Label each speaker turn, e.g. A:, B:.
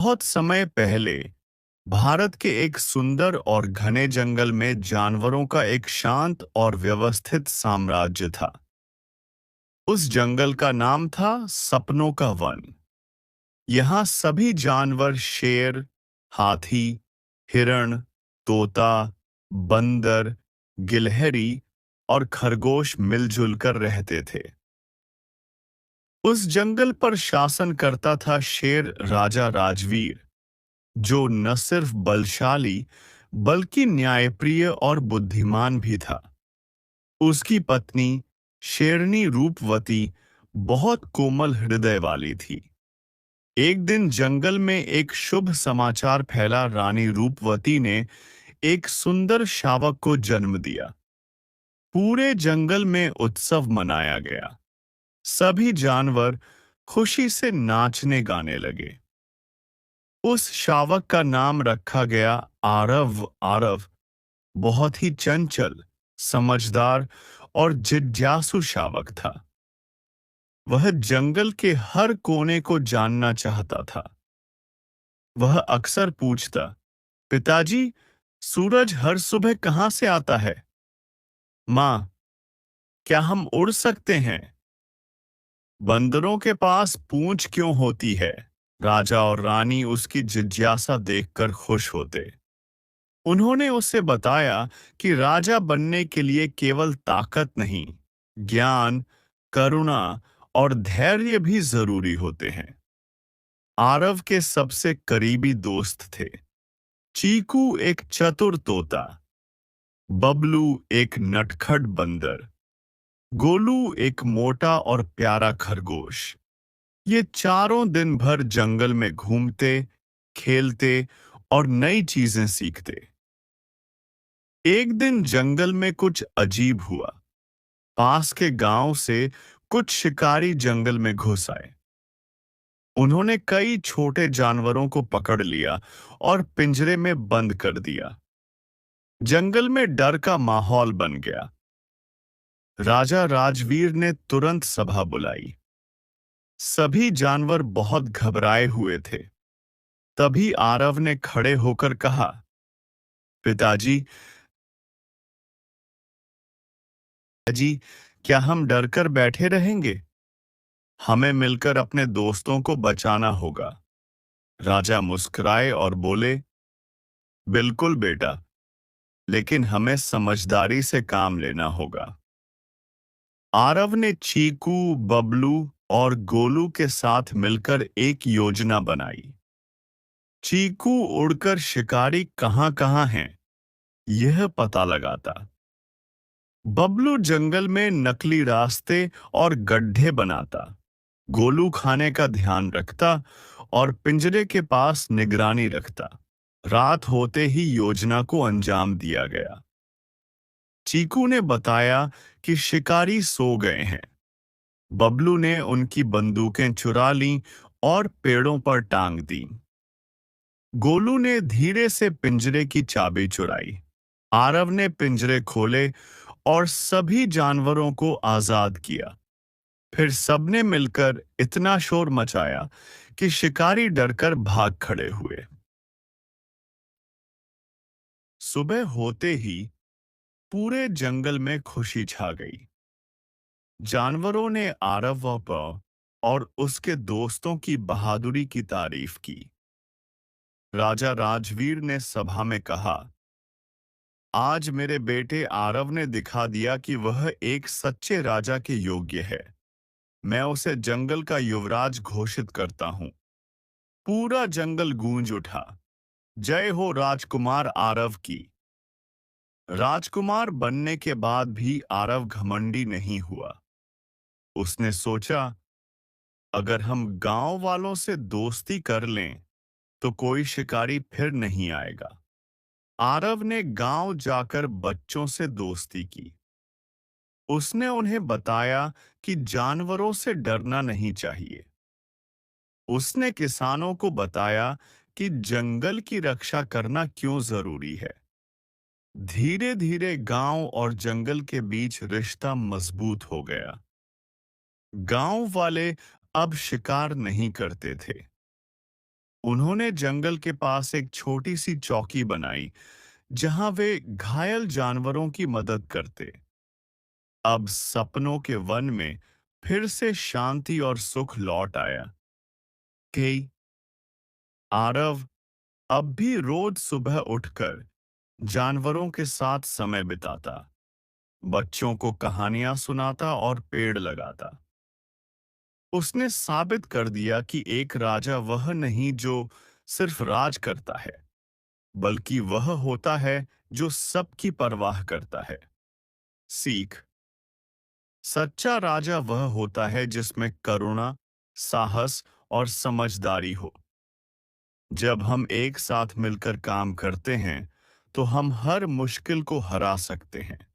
A: बहुत समय पहले भारत के एक सुंदर और घने जंगल में जानवरों का एक शांत और व्यवस्थित साम्राज्य था। उस जंगल का नाम था सपनों का वन। यहाँ सभी जानवर शेर, हाथी, हिरण, तोता, बंदर, गिलहरी और खरगोश मिलजुल कर रहते थे। उस जंगल पर शासन करता था शेर राजा राजवीर, जो न सिर्फ बलशाली बल्कि न्यायप्रिय और बुद्धिमान भी था। उसकी पत्नी शेरनी रूपवती बहुत कोमल हृदय वाली थी। एक दिन जंगल में एक शुभ समाचार फैला। रानी रूपवती ने एक सुंदर शावक को जन्म दिया। पूरे जंगल में उत्सव मनाया गया। सभी जानवर खुशी से नाचने गाने लगे। उस शावक का नाम रखा गया आरव। आरव बहुत ही चंचल, समझदार और जिज्ञासु शावक था। वह जंगल के हर कोने को जानना चाहता था। वह अक्सर पूछता, पिताजी, सूरज हर सुबह कहाँ से आता है? माँ, क्या हम उड़ सकते हैं? बंदरों के पास पूंछ क्यों होती है? राजा और रानी उसकी जिज्ञासा देखकर खुश होते। उन्होंने उसे बताया कि राजा बनने के लिए केवल ताकत नहीं, ज्ञान, करुणा और धैर्य भी जरूरी होते हैं। आरव के सबसे करीबी दोस्त थे चीकू, एक चतुर तोता, बबलू, एक नटखट बंदर, गोलू, एक मोटा और प्यारा खरगोश। ये चारों दिन भर जंगल में घूमते, खेलते और नई चीजें सीखते। एक दिन जंगल में कुछ अजीब हुआ। पास के गांव से कुछ शिकारी जंगल में घुस आए। उन्होंने कई छोटे जानवरों को पकड़ लिया और पिंजरे में बंद कर दिया। जंगल में डर का माहौल बन गया। राजा राजवीर ने तुरंत सभा बुलाई। सभी जानवर बहुत घबराए हुए थे। तभी आरव ने खड़े होकर कहा, पिताजी, जी, क्या हम डरकर बैठे रहेंगे? हमें मिलकर अपने दोस्तों को बचाना होगा। राजा मुस्कुराए और बोले, बिल्कुल बेटा, लेकिन हमें समझदारी से काम लेना होगा। आरव ने चीकू, बबलू और गोलू के साथ मिलकर एक योजना बनाई। चीकू उड़कर शिकारी कहाँ-कहाँ हैं, यह पता लगाता। बबलू जंगल में नकली रास्ते और गड्ढे बनाता। गोलू खाने का ध्यान रखता और पिंजरे के पास निगरानी रखता। रात होते ही योजना को अंजाम दिया गया। चीकू ने बताया कि शिकारी सो गए हैं। बबलू ने उनकी बंदूकें चुरा लीं और पेड़ों पर टांग दी। गोलू ने धीरे से पिंजरे की चाबी चुराई। आरव ने पिंजरे खोले और सभी जानवरों को आजाद किया। फिर सबने मिलकर इतना शोर मचाया कि शिकारी डरकर भाग खड़े हुए। सुबह होते ही पूरे जंगल में खुशी छा गई। जानवरों ने आरव और उसके दोस्तों की बहादुरी की तारीफ की। राजा राजवीर ने सभा में कहा, आज मेरे बेटे आरव ने दिखा दिया कि वह एक सच्चे राजा के योग्य है। मैं उसे जंगल का युवराज घोषित करता हूँ। पूरा जंगल गूंज उठा, जय हो राजकुमार आरव की। राजकुमार बनने के बाद भी आरव घमंडी नहीं हुआ। उसने सोचा, अगर हम गांव वालों से दोस्ती कर लें तो कोई शिकारी फिर नहीं आएगा। आरव ने गांव जाकर बच्चों से दोस्ती की। उसने उन्हें बताया कि जानवरों से डरना नहीं चाहिए। उसने किसानों को बताया कि जंगल की रक्षा करना क्यों जरूरी है। धीरे धीरे गांव और जंगल के बीच रिश्ता मजबूत हो गया। गांव वाले अब शिकार नहीं करते थे। उन्होंने जंगल के पास एक छोटी सी चौकी बनाई जहां वे घायल जानवरों की मदद करते। अब सपनों के वन में फिर से शांति और सुख लौट आया। कई आरव अब भी रोज सुबह उठकर जानवरों के साथ समय बिताता, बच्चों को कहानियां सुनाता और पेड़ लगाता। उसने साबित कर दिया कि एक राजा वह नहीं जो सिर्फ राज करता है, बल्कि वह होता है जो सबकी परवाह करता है। सीख: सच्चा राजा वह होता है जिसमें करुणा, साहस और समझदारी हो। जब हम एक साथ मिलकर काम करते हैं, तो हम हर मुश्किल को हरा सकते हैं।